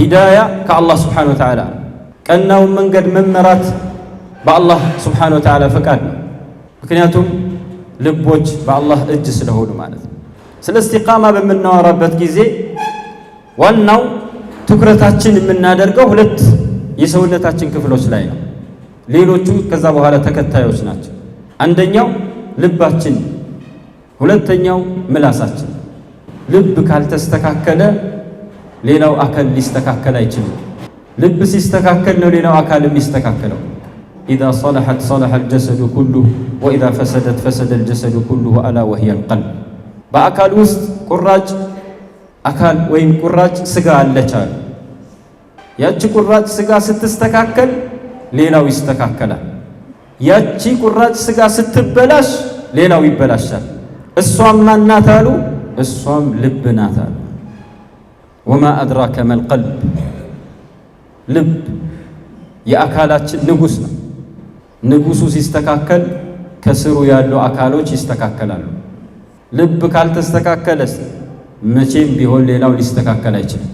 ሂዳያ ከአላህ ስብሓነሁ ወተዓላ ቀናውን መንገድ መመራት በአላህ ስብሓነሁ ወተዓላ ፈቃድ ነው። ምክንያቱም ልቦች በአላህ እጅ ስለሆኑ ማለት ነው። ስለ እስቲቃማ በምናወራበት ጊዜ ዋናው ትኩረታችን የምናደርገው ሁለት የሰውነታችን ክፍሎች ላይ ነው። ሌሎቹ ከዛ በኋላ ተከታዮች ናቸው። አንደኛው ልባችን፣ ሁለተኛው ምላሳችን። ልብ ካልተስተካከለ ሌላው አካል ሊስተካከል አይችልም። ልብ ሲስተካከል ነው ሌላው አካል የሚስተካከለው። ኢዛ ሰለሐት ሰለሐ አልጀሰዱ ኩሉሁ ወኢዛ ፈሰደት ፈሰደ አልጀሰዱ ኩሉሁ አላ ወሂየ አልቀልብ። በአካል ውስጥ ቁራጭ አካል ወይም ቁራጭ ስጋ አለች አሉ። ያቺ ቁራጭ ስጋ ስትስተካከል ሌላው ይስተካከላል። ያቺ ቁራጭ ስጋ ስትበላሽ ሌላው ይበላሻል። እሷም ማናት አሉ? እሷም ልብ ናት አሉ። ወማ አድራከ መልቀልብ። ልብ የአካላችን ንጉሥ ነው። ንጉሱ ሲስተካከል ከስሩ ያሉ አካሎች ይስተካከላሉ። ልብ ካልተስተካከለስ መቼም ቢሆን ሌላው ሊስተካከል አይችልም።